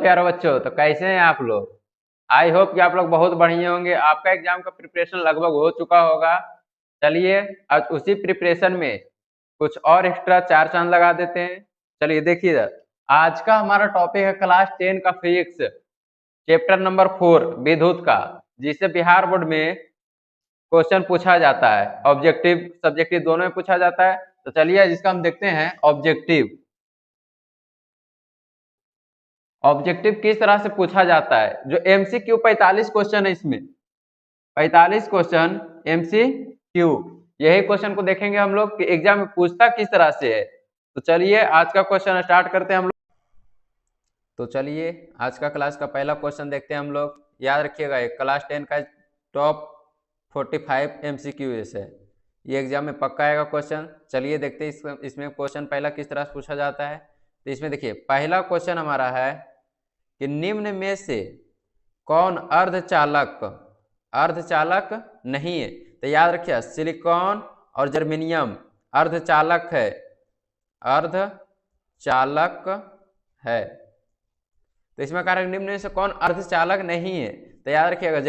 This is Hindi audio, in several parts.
प्यारे बच्चों, तो कैसे हैं आप लोग। आई होप कि आप लोग बहुत बढ़िया होंगे। आपका एग्जाम का प्रिपरेशन लगभग हो चुका होगा। चलिए आज उसी प्रिपरेशन में कुछ और एक्स्ट्रा चार चांद लगा देते हैं। चलिए देखिए, आज का हमारा टॉपिक है क्लास 10 का फिजिक्स, चैप्टर नंबर 4 विद्युत का, जिसे बिहार बोर्ड में क्वेश्चन पूछा जाता है। ऑब्जेक्टिव सब्जेक्टिव दोनों में पूछा जाता है। तो चलिए जिसका हम देखते हैं ऑब्जेक्टिव। ऑब्जेक्टिव किस तरह से पूछा जाता है। जो एमसीक्यू 45 क्वेश्चन है, इसमें 45 क्वेश्चन एमसीक्यू, यही क्वेश्चन को देखेंगे हम लोग कि एग्जाम में पूछता किस तरह से है। तो चलिए आज का क्वेश्चन स्टार्ट करते हैं हम लोग। तो चलिए आज का क्लास का पहला क्वेश्चन देखते हैं हम लोग। याद रखिएगा, ये क्लास 10 का टॉप 45 एमसीक्यू है, ये एग्जाम में पक्का आएगा क्वेश्चन। चलिए देखते हैं इसमें क्वेश्चन पहला किस तरह से पूछा जाता है। तो इसमें देखिए पहला क्वेश्चन हमारा है कि निम्न में से कौन अर्धचालक नहीं है। तो याद रखिए सिलिकॉन और जर्मेनियम अर्धचालक है, अर्धचालक है। तो इसमें कहा निम्न में से कौन अर्धचालक नहीं है। तो याद रखिएगा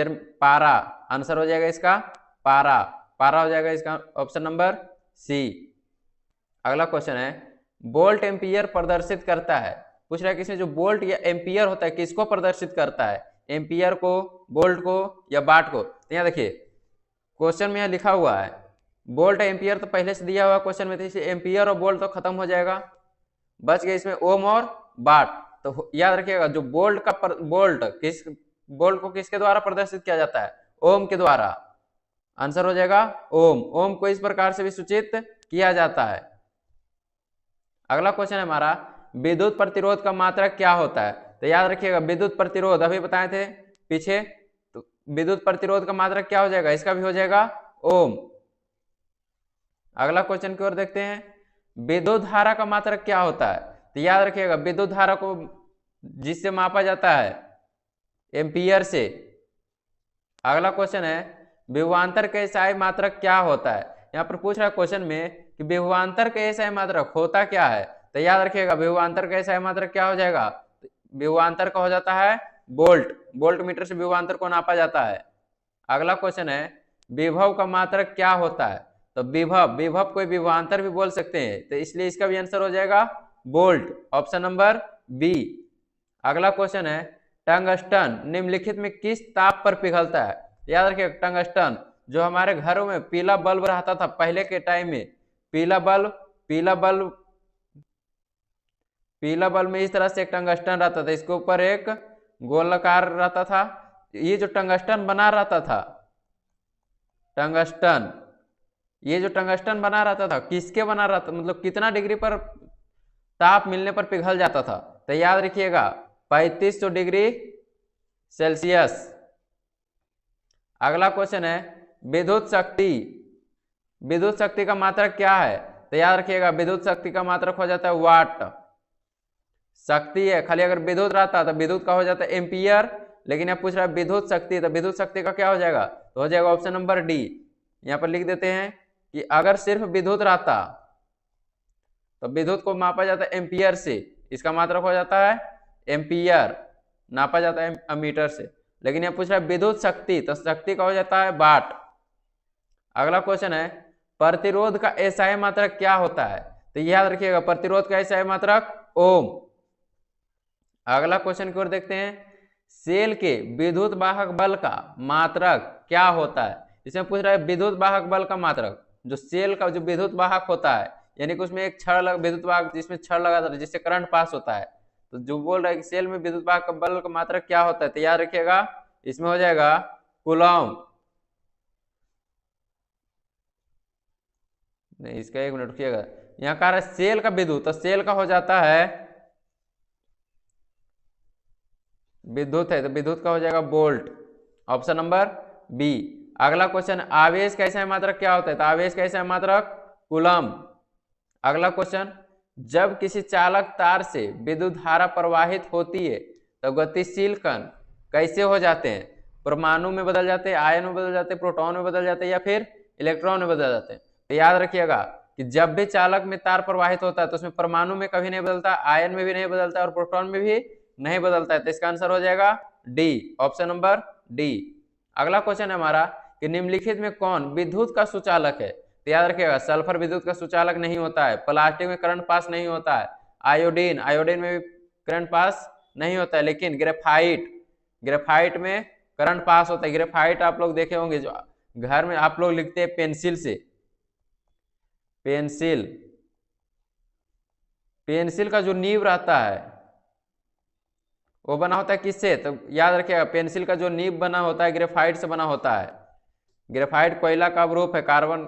पारा आंसर हो जाएगा इसका, पारा हो जाएगा इसका ऑप्शन नंबर सी। अगला क्वेश्चन है वोल्ट एम्पियर प्रदर्शित करता है। पूछ रहा है कि इसमें जो वोल्ट या एम्पियर होता है किसको प्रदर्शित करता है, एम्पियर को, वोल्ट को या वाट को। तो यहाँ देखिए क्वेश्चन में यहाँ लिखा हुआ है वोल्ट एम्पियर, तो पहले से दिया हुआ क्वेश्चन में, तो इसे एम्पियर और वोल्ट तो खत्म हो जाएगा, बच गए इसमें ओम और वाट। तो याद रखिएगा जो वोल्ट को किसके द्वारा प्रदर्शित किया जाता है, ओम के द्वारा। आंसर हो जाएगा ओम को इस प्रकार से भी सूचित किया जाता है। अगला क्वेश्चन है हमारा विद्युत प्रतिरोध का मात्रक क्या होता है। तो याद रखिएगा विद्युत प्रतिरोध अभी बताए थे पीछे, तो विद्युत प्रतिरोध का मात्रक क्या हो जाएगा, इसका भी हो जाएगा ओम। अगला क्वेश्चन की ओर देखते हैं विद्युत धारा का मात्रक क्या होता है। तो याद रखिएगा विद्युत धारा को जिससे मापा जाता है एम्पियर से। अगला क्वेश्चन है विभवांतर के एसआई मात्रक क्या होता है। यहाँ पर पूछ रहा है क्वेश्चन में कि विभवांतर के एसआई मात्रक होता क्या है। तो याद रखिएगा विभवांतर का एसआई मात्रक क्या हो जाएगा, विभवांतर का हो जाता है वोल्ट मीटर से विभवांतर को नापा जाता है। अगला क्वेश्चन है विभव का मात्रक क्या होता है। तो विभव कोई विभवांतर भी बोल सकते हैं, तो इसलिए इसका भी आंसर हो जाएगा वोल्ट, ऑप्शन नंबर बी। अगला क्वेश्चन है टंगस्टन निम्नलिखित में किस ताप पर पिघलता है। याद रखिए टंगस्टन जो हमारे घरों में पीला बल्ब रहता था पहले के टाइम में, पीला बल्ब में इस तरह से एक टंगस्टन रहता था, इसके ऊपर एक गोलाकार रहता था। ये जो टंगस्टन बना रहता था, ये जो टंगस्टन बना रहता था किसके बना रहता, मतलब कितना डिग्री पर ताप मिलने पर पिघल जाता था। तो याद रखिएगा 3500 डिग्री सेल्सियस। अगला क्वेश्चन है विद्युत शक्ति का मात्रक क्या है। तो याद रखिएगा विद्युत शक्ति का मात्रक हो जाता है वाट। शक्ति है खाली, अगर विद्युत रहता तो विद्युत का हो जाता है एम्पियर, लेकिन यहाँ पूछ रहा है विद्युत शक्ति, तो विद्युत शक्ति का क्या हो जाएगा, तो हो जाएगा ऑप्शन नंबर डी। यहाँ पर लिख देते हैं कि अगर सिर्फ विद्युत रहता तो विद्युत को मापा जाता है एम्पियर से, इसका मात्रक हो जाता है एम्पियर, नापा जाता है अमीटर से। लेकिन यहाँ पूछ रहा है विद्युत शक्ति, तो शक्ति का हो जाता है वाट। अगला क्वेश्चन है प्रतिरोध का एसआई मात्रक क्या होता है। तो याद रखिएगा प्रतिरोध का एसआई मात्रक ओम। अगला क्वेश्चन की ओर देखते हैं सेल के विद्युत वाहक बल का मात्रक क्या होता है। इसमें पूछ रहा है विद्युत वाहक बल का मात्रक, जो सेल का जो विद्युत वाहक होता है, यानी कि उसमें एक विद्युत वाहक जिसमें छड़ लगा था जिससे करंट पास होता है। तो जो बोल रहा है कि सेल में विद्युत वाहक बल का मात्रक क्या होता है, तो याद रखिएगा इसमें हो जाएगा कूलॉम। नहीं, इसका एक मिनट रुकिएगा, यहाँ कह रहा है सेल का विद्युत, तो सेल का हो जाता है विद्युत है, तो विद्युत का हो जाएगा वोल्ट, ऑप्शन नंबर बी। अगला क्वेश्चन आवेश का एसआई मात्रक क्या होता है। तो आवेश का एसआई मात्रक कूलम। अगला क्वेश्चन जब किसी चालक तार से विद्युत धारा प्रवाहित होती है तो गतिशील कण कैसे हो जाते हैं, परमाणु में बदल जाते हैं, आयन में बदल जाते हैं, प्रोटॉन में बदल जाते हैं या फिर इलेक्ट्रॉन में बदल जाते हैं। तो याद रखिएगा कि जब भी चालक में तार प्रवाहित होता है तो उसमें परमाणु में कभी नहीं बदलता, आयन में भी नहीं बदलता और प्रोटॉन में भी नहीं बदलता है, तो इसका आंसर हो जाएगा डी, ऑप्शन नंबर डी। अगला क्वेश्चन है हमारा कि निम्नलिखित में कौन विद्युत का सुचालक है? तो याद रखिएगा सल्फर विद्युत का सुचालक नहीं होता है, प्लास्टिक में करंट पास नहीं होता है, आयोडीन में भी करंट पास नहीं होता है, लेकिन ग्रेफाइट में करंट पास होता है। ग्रेफाइट आप लोग देखे होंगे, जो घर में आप लोग लिखते हैं पेंसिल से, पेंसिल का जो नीब रहता है वो बना होता है किससे? तो याद रखिएगा पेंसिल का जो नीब बना होता है ग्रेफाइट से बना होता है। ग्रेफाइट कोयला का अवरोप है, कार्बन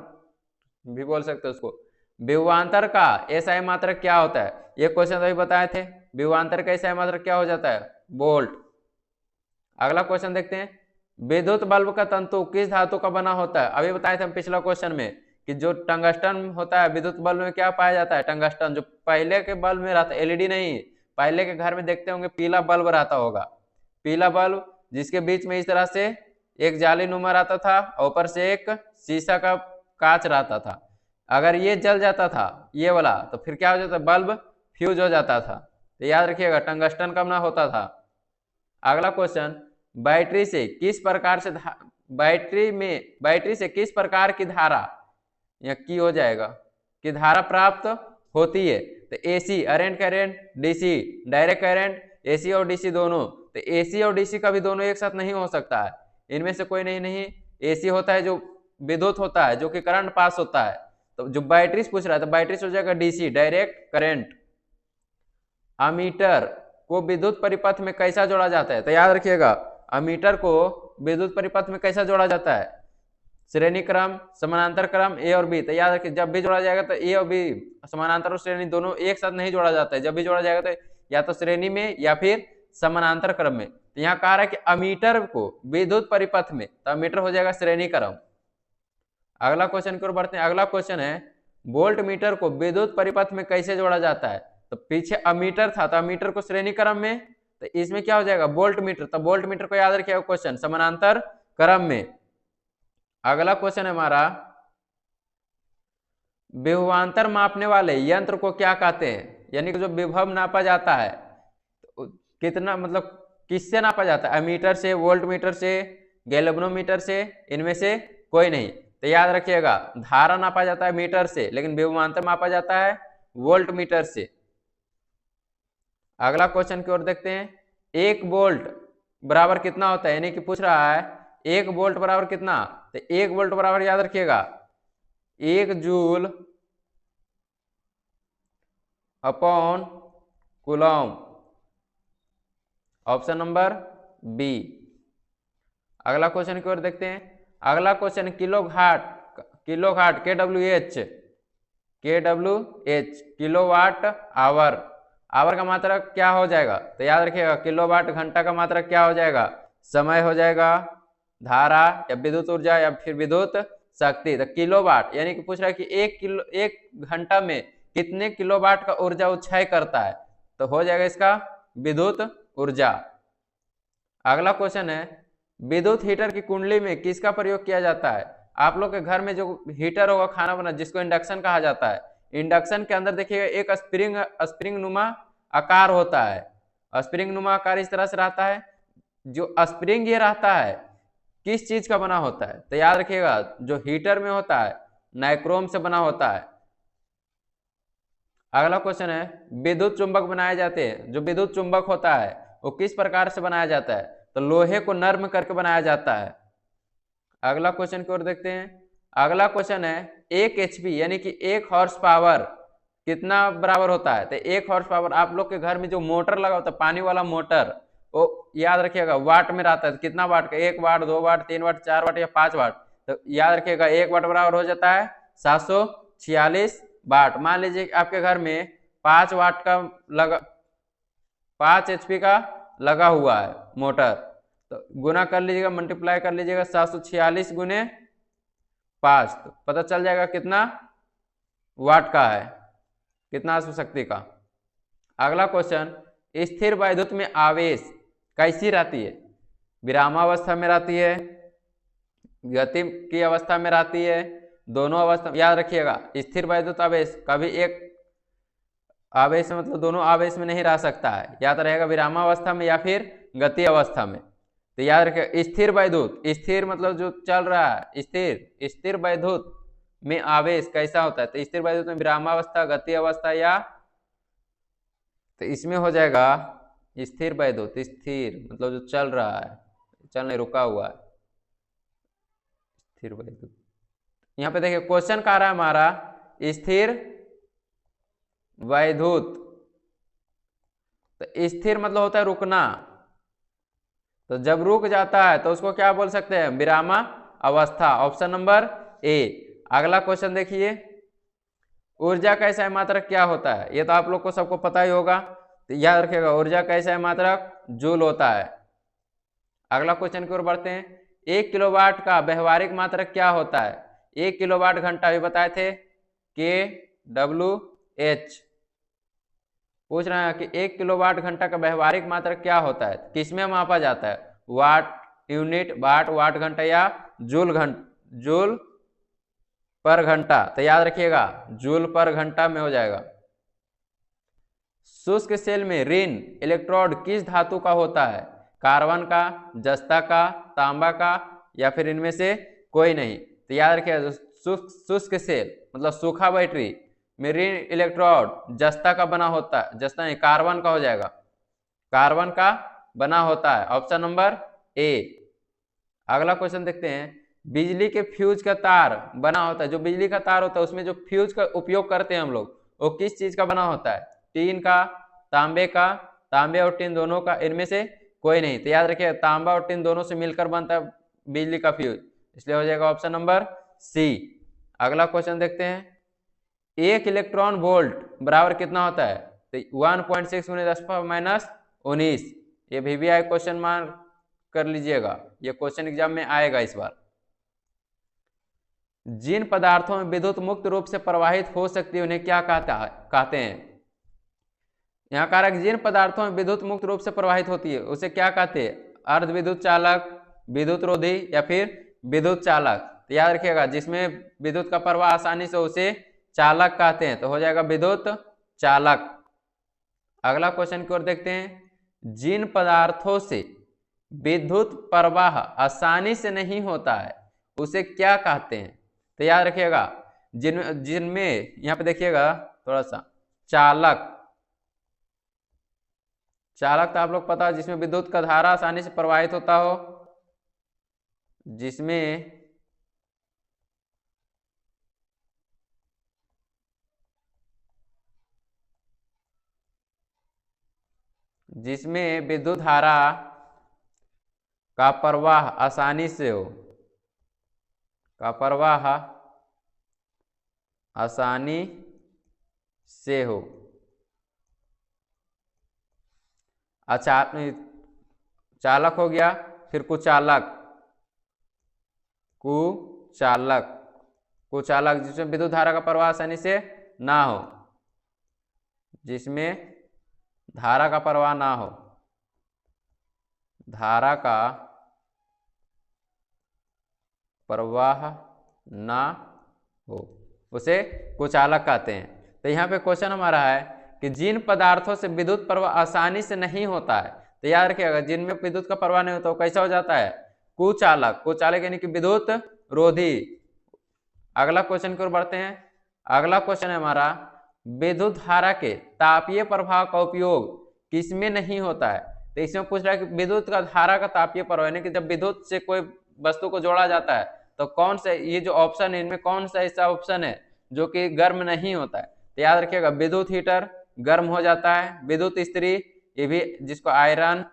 भी बोल सकते हैं उसको। विभवांतर का एसआई मात्रक क्या होता है? ये क्वेश्चन अभी बताए थे। विभवांतर का एसआई मात्रक क्या हो जाता है? वोल्ट। अगला क्वेश्चन देखते हैं, विद्युत बल्ब का तंतु किस धातु का बना होता है? अभी बताए थे हम पिछला क्वेश्चन में कि जो टंगस्टन होता है विद्युत बल्ब में क्या पाया जाता है? टंगस्टन। जो पहले के बल्ब में रहता है, एलईडी नहीं, पहले के घर में देखते होंगे पीला बल्ब रहता होगा, पीला बल्ब जिसके बीच में इस तरह से एक जाली नुमा रहता था, ऊपर से एक शीशा का कांच रहता था। अगर ये जल जाता था ये वाला, तो फिर क्या हो जाता? बल्ब फ्यूज हो जाता था। तो याद रखिएगा टंगस्टन का बना होता था। अगला क्वेश्चन, बैटरी से किस प्रकार की धारा या की हो जाएगा कि धारा प्राप्त होती है? तो AC aren't current, DC direct current, AC और डीसी दोनों। तो एसी और डीसी का भी दोनों एक साथ नहीं हो सकता है, इनमें से कोई नहीं। एसी होता है जो विद्युत होता है, जो कि करंट पास होता है। तो जो बैटरी से पूछ रहा है, तो बैटरी से हो जाएगा डीसी डायरेक्ट करंट। अमीटर को विद्युत परिपथ में कैसा जोड़ा जाता है? तो याद रखिएगा अमीटर को विद्युत परिपथ में कैसा जोड़ा जाता है? श्रेणी क्रम, समानांतर क्रम, ए और बी। तो याद रखिए जब भी जोड़ा जाएगा तो ए और बी, समानांतर और श्रेणी दोनों एक साथ नहीं जोड़ा जाता है। जब भी जोड़ा जाएगा तो या तो श्रेणी में या फिर समानांतर क्रम में। तो यहाँ कह रहा है कि अमीटर को विद्युत परिपथ में, तो अमीटर हो जाएगा श्रेणी क्रम। अगला क्वेश्चन की ओर बढ़ते हैं। अगला क्वेश्चन है, वोल्ट मीटर को विद्युत परिपथ में कैसे जोड़ा जाता है? तो पीछे अमीटर था, तो अमीटर को श्रेणी क्रम में, तो इसमें क्या हो जाएगा? Volt meter. तो वोल्ट मीटर को याद रखिएगा क्वेश्चन समानांतर क्रम में। अगला क्वेश्चन है हमारा, विभवांतर मापने वाले यंत्र को क्या कहते हैं? यानी कि जो विभव नापा जाता है, तो कितना मतलब किससे नापा जाता है? अमीटर से, वोल्ट मीटर से, गैल्वेनोमीटर से, इनमें से कोई नहीं। तो याद रखिएगा धारा नापा जाता है मीटर से, लेकिन विभवांतर मापा जाता है वोल्ट मीटर से। अगला क्वेश्चन की ओर देखते हैं, 1 वोल्ट बराबर कितना होता है? यानी कि पूछ रहा है 1 वोल्ट बराबर कितना? तो 1 वोल्ट बराबर याद रखिएगा 1 joule upon coulomb, option number B. अगला क्वेश्चन की ओर देखते हैं। अगला क्वेश्चन किलोघाट KWH किलोवाट आवर, आवर का मात्रक क्या हो जाएगा? तो याद रखिएगा किलोवाट घंटा का मात्रक क्या हो जाएगा? समय हो जाएगा, धारा या विद्युत ऊर्जा या फिर विद्युत शक्ति। तो किलोवाट यानी कि पूछ रहा है कि 1 घंटा में कितने किलोवाट का ऊर्जा उछाई करता है? तो हो जाएगा इसका विद्युत ऊर्जा। अगला क्वेश्चन है, विद्युत हीटर की कुंडली में किसका प्रयोग किया जाता है? आप लोग के घर में जो हीटर होगा खाना बना, जिसको इंडक्शन कहा जाता है, इंडक्शन के अंदर देखिएगा एक स्प्रिंग नुमा आकार होता है। स्प्रिंग नुमा आकार इस तरह से रहता है। जो स्प्रिंग ये रहता है किस चीज का बना होता है? तो याद रखिएगा जो हीटर में होता है नाइक्रोम से बना होता है। अगला क्वेश्चन है, विद्युत चुंबक बनाए जाते हैं, जो विद्युत चुंबक होता है वो किस प्रकार से बनाया जाता है? तो लोहे को नर्म करके बनाया जाता है। अगला क्वेश्चन की ओर देखते हैं। अगला क्वेश्चन है, 1 HP यानी कि 1 हॉर्स पावर कितना बराबर होता है? तो 1 हॉर्स पावर आप लोग के घर में जो मोटर लगा होता है, पानी वाला मोटर, वो याद रखिएगा वाट में रहता है। कितना वाट का? 1 वाट, 2 वाट, 3 वाट, 4 वाट या 5 वाट। तो याद रखिएगा 1 वाट बराबर हो जाता है 746 वाट। मान लीजिए आपके घर में 5 वाट का लगा, 5 HP का लगा हुआ है मोटर, तो गुना कर लीजिएगा, मल्टीप्लाई कर लीजिएगा 746 गुने 5, तो पता चल जाएगा कितना वाट का है, कितना अश्व शक्ति का। अगला क्वेश्चन, स्थिर वैद्युत में आवेश कैसी रहती है? विरामावस्था में रहती है, गति की अवस्था में रहती है, दोनों अवस्था। याद रखिएगा स्थिर वैद्युत आवेश कभी एक आवेश में मतलब दोनों आवेश में नहीं रह सकता है, या तो रहेगा विरामावस्था में या फिर गति अवस्था में। तो याद रखिए स्थिर वैद्युत, स्थिर मतलब जो चल रहा है, स्थिर स्थिर वैद्युत में आवेश कैसा होता है, तो स्थिर वैद्युत में विरामावस्था, गति अवस्था, या तो इसमें हो जाएगा स्थिर वैद्युत, स्थिर मतलब जो चल रहा है, चल नहीं रुका हुआ है, स्थिर वैद्युत। यहाँ पे देखिए क्वेश्चन कह रहा है हमारा स्थिर वैद्युत, तो स्थिर मतलब होता है रुकना, तो जब रुक जाता है तो उसको क्या बोल सकते हैं, विरामा अवस्था, ऑप्शन नंबर ए। अगला क्वेश्चन देखिए, ऊर्जा का सही मात्रक क्या होता है, ये तो आप लोग को सबको पता ही होगा, तो याद रखिएगा ऊर्जा का सही मात्रक जूल होता है। अगला क्वेश्चन की ओर बढ़ते हैं, 1 किलोवाट का व्यवहारिक मात्रक क्या होता है, 1 किलोवाट घंटा भी बताए थे, kWh। पूछ रहे हैं कि 1 किलोवाट घंटा का व्यवहारिक मात्रक क्या होता है, किसमें मापा जाता है, वाट यूनिट, वाट घंटा, या जूल पर घंटा। तो याद रखिएगा जूल पर घंटा में हो जाएगा। शुष्क सेल में ऋण इलेक्ट्रोड किस धातु का होता है, कार्बन का, जस्ता का, तांबा का, या फिर इनमें से कोई नहीं। तो याद रखिएगा शुष्क सेल मतलब सूखा बैटरी में ऋण इलेक्ट्रोड जस्ता का बना होता है, जस्ता नहीं कार्बन का हो जाएगा, कार्बन का बना होता है, ऑप्शन नंबर ए। अगला क्वेश्चन देखते हैं, बिजली के फ्यूज का तार बना होता है, जो बिजली का तार होता है उसमें जो फ्यूज का उपयोग करते हैं हम लोग, वो किस चीज का बना होता है, टीन का, तांबे का, तांबे और टीन दोनों का, इनमें से कोई नहीं। तो याद रखिए तांबा और टीन दोनों से मिलकर बनता है बिजली का फ्यूज, इसलिए हो जाएगा ऑप्शन नंबर सी। अगला क्वेश्चन देखते हैं, 1 इलेक्ट्रॉन वोल्ट बराबर कितना होता है, तो 1.6 × 10⁻⁻19। ये VVI क्वेश्चन मार्क कर लीजिएगा, ये क्वेश्चन एग्जाम में आएगा इस बार। जिन पदार्थों में विद्युत मुक्त रूप से प्रवाहित हो सकती है उन्हें क्या कहते हैं। यहाँ कह रहा है जिन पदार्थों में विद्युत मुक्त रूप से प्रवाहित होती है उसे क्या कहते हैं, अर्ध विद्युत चालक, विद्युत रोधी, या फिर विद्युत चालक। तो याद रखिएगा जिसमें विद्युत का प्रवाह आसानी से उसे चालक कहते हैं, तो हो जाएगा विद्युत चालक। अगला क्वेश्चन की ओर देखते हैं, जिन पदार्थों से विद्युत प्रवाह आसानी से नहीं होता है उसे क्या कहते हैं। तो याद रखिएगा जिनमें यहाँ पे देखिएगा थोड़ा सा चालक, चालक तो आप लोग पता है जिसमें विद्युत का धारा आसानी से प्रवाहित होता हो, जिसमें विद्युत धारा का प्रवाह आसानी से हो, का प्रवाह आसानी से हो। अच्छा चालक हो गया, फिर कुचालक, कुचालक जिसमें विद्युत धारा का प्रवाह आसानी से ना हो, जिसमें धारा का प्रवाह ना हो, धारा का प्रवाह ना हो उसे कुचालक कहते हैं। तो यहाँ पे क्वेश्चन हमारा है कि जिन पदार्थों से विद्युत प्रवाह आसानी से नहीं होता है, तो याद रखिएगा जिनमें विद्युत का प्रवाह नहीं होता वो कैसा हो जाता है, कुचालक। कुचालक यानी कि विद्युत रोधी। अगला क्वेश्चन की ओर बढ़ते हैं। अगला क्वेश्चन है हमारा, विद्युत धारा के तापीय प्रभाव का उपयोग किसमें नहीं होता है। तो इसमें पूछ रहा है कि विद्युत का धारा का तापीय प्रभाव यानी कि जब विद्युत से कोई वस्तु को जोड़ा जाता है तो कौन सा, ये जो ऑप्शन है इनमें कौन सा ऐसा ऑप्शन है जो कि गर्म नहीं होता है। तो याद रखिएगा विद्युत हीटर गर्म हो जाता है, विद्युत इस्त्री ये भी जिसको आयरन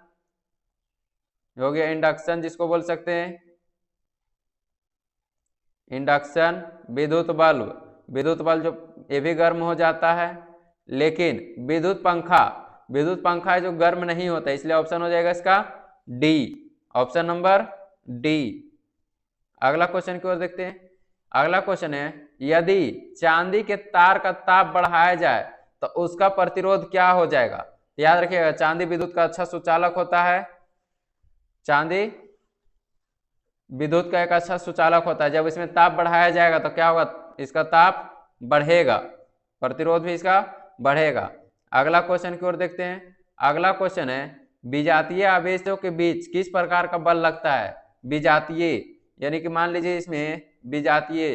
हो गया, इंडक्शन जिसको बोल सकते हैं इंडक्शन, विद्युत बल्ब जो ये भी गर्म हो जाता है, लेकिन विद्युत पंखा है जो गर्म नहीं होता, इसलिए ऑप्शन हो जाएगा इसका डी, ऑप्शन नंबर डी। अगला क्वेश्चन की ओर देखते हैं। अगला क्वेश्चन है, यदि चांदी के तार का ताप बढ़ाया जाए तो उसका प्रतिरोध क्या हो जाएगा। याद रखिएगा चांदी विद्युत का अच्छा सुचालक होता है, चांदी विद्युत का एक अच्छा सुचालक होता है। जब इसमें ताप बढ़ाया जाएगा तो क्या होगा, इसका ताप बढ़ेगा, प्रतिरोध भी इसका बढ़ेगा। अगला क्वेश्चन की ओर देखते हैं। अगला क्वेश्चन है विजातीय आवेशों के बीच किस प्रकार का बल लगता है। विजातीय यानी कि मान लीजिए इसमें विजातीय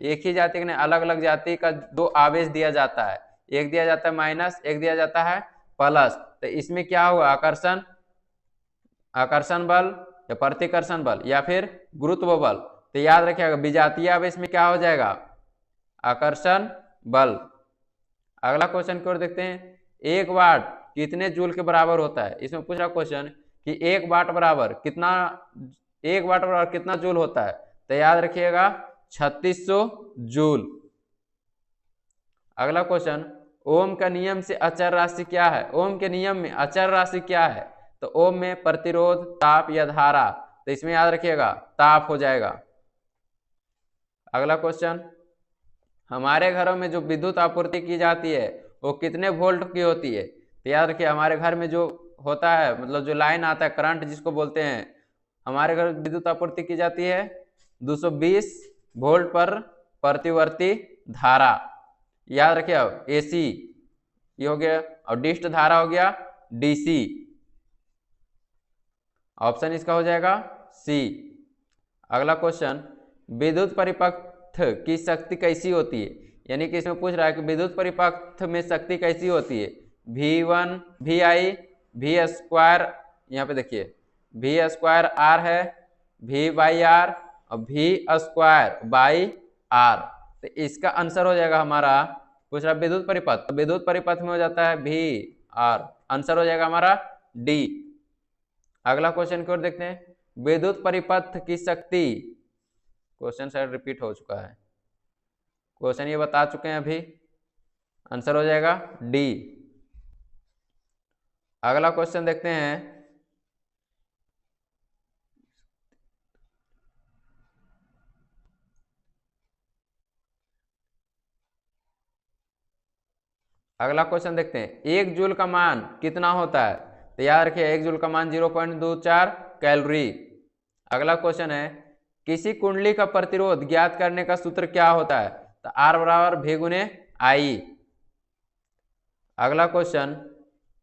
एक ही जाति के अलग अलग जाति का दो आवेश दिया जाता है, एक दिया जाता है माइनस, एक दिया जाता है प्लस, तो इसमें क्या होगा, आकर्षण आकर्षण बल या प्रतिकर्षण बल या फिर गुरुत्व बल। तो याद रखिएगा विजातीय आवेश में क्या हो जाएगा, आकर्षण बल। अगला क्वेश्चन की ओर देखते हैं। एक वाट कितने जूल के बराबर होता है। इसमें पूछ रहा क्वेश्चन कि एक वाट बराबर कितना जूल होता है। तो याद रखिएगा 3600 जूल। अगला क्वेश्चन, ओम का नियम से अचर राशि क्या है। ओम के नियम में अचर राशि क्या है। तो ओम में प्रतिरोध, ताप या धारा। तो इसमें याद रखिएगा ताप हो जाएगा। अगला क्वेश्चन, हमारे घरों में जो विद्युत आपूर्ति की जाती है वो कितने वोल्ट की होती है। तो याद रखिए हमारे घर में जो होता है, मतलब जो लाइन आता है, करंट जिसको बोलते हैं, हमारे घर विद्युत आपूर्ति की जाती है 220 वोल्ट पर प्रतिवर्ती धारा। याद रखिए अब एसी ये हो गया और डिस्ट धारा हो गया डीसी। ऑप्शन इसका हो जाएगा सी। अगला क्वेश्चन, विद्युत परिपथ की शक्ति कैसी होती है। यानी कि इसमें पूछ रहा है कि विद्युत परिपथ में शक्ति कैसी होती है। V1 VI V स्क्वायर, यहाँ पे देखिए V स्क्वायर R है, V बाई आर और V स्क्वायर बाई R। तो इसका आंसर हो जाएगा हमारा, पूछ रहा विद्युत परिपथ, तो विद्युत परिपथ में हो जाता है VR। आंसर हो जाएगा हमारा डी। अगला क्वेश्चन की ओर देखते हैं। विद्युत परिपथ की शक्ति, क्वेश्चन शायद रिपीट हो चुका है, क्वेश्चन ये बता चुके हैं अभी, आंसर हो जाएगा डी। अगला क्वेश्चन देखते हैं। अगला क्वेश्चन देखते हैं, एक जूल का मान कितना होता है। तो याद रखिए एक जूल का मान 0.24 कैलोरी। अगला क्वेश्चन है, किसी कुंडली का प्रतिरोध ज्ञात करने का सूत्र क्या होता है। तो R बराबर V गुने I। अगला क्वेश्चन,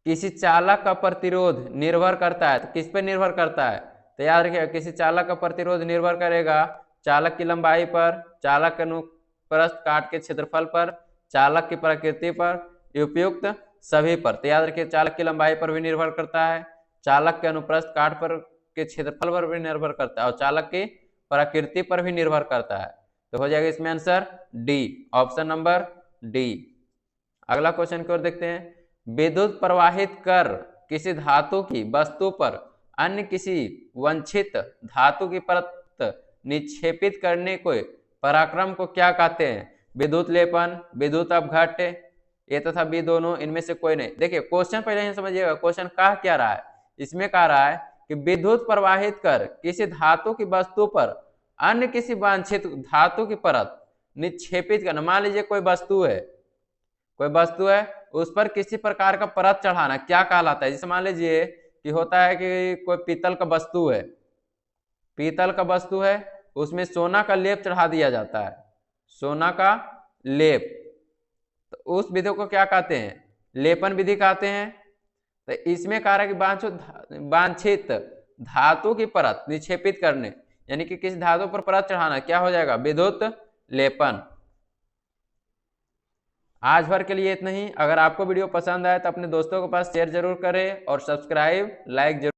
किसी चालक का प्रतिरोध निर्भर करता है, तो किस पे निर्भर करता है। तो याद रखिए किसी चालक का प्रतिरोध निर्भर करेगा चालक की लंबाई पर, चालक के अनुप्रस्थ काट के क्षेत्रफल पर, चालक की प्रकृति पर, उपयुक्त सभी पर। तो याद रखिए चालक की लंबाई पर भी निर्भर करता है, चालक के अनुप्रस्थ काट पर के क्षेत्रफल पर भी निर्भर करता है और चालक की प्रकृति पर भी निर्भर करता है। तो हो जाएगा इसमें answer D, option number D. अगला क्वेश्चन की ओर देखते हैं। विद्युत प्रवाहित कर किसी धातु की वस्तु पर अन्य किसी वंचित धातु की परत निक्षेपित करने को पराक्रम को क्या कहते हैं। विद्युत लेपन, विद्युत अपघट्ट, ए तथा बी दोनों, इनमें से कोई नहीं। देखिए क्वेश्चन पहले ही समझिएगा, क्वेश्चन कह क्या रहा है। इसमें कह रहा है कि विद्युत प्रवाहित कर किसी धातु की वस्तु पर अन्य किसी वांछित धातु की परत निक्षेपित करना। मान लीजिए कोई वस्तु है, उस पर किसी प्रकार का परत चढ़ाना क्या कहलाता है। जैसे मान लीजिए कि होता है कि कोई पीतल का वस्तु है, उसमें सोना का लेप चढ़ा दिया जाता है, सोना का लेप। तो उस विधि को क्या कहते हैं, लेपन विधि कहते हैं। तो इसमें कह रहा है कि वांछित धातु की परत निक्षेपित करने, यानी कि किसी धातु पर परत चढ़ाना क्या हो जाएगा, विद्युत लेपन। आज भर के लिए इतना ही। अगर आपको वीडियो पसंद आए तो अपने दोस्तों के पास शेयर जरूर करें और सब्सक्राइब लाइक जरूर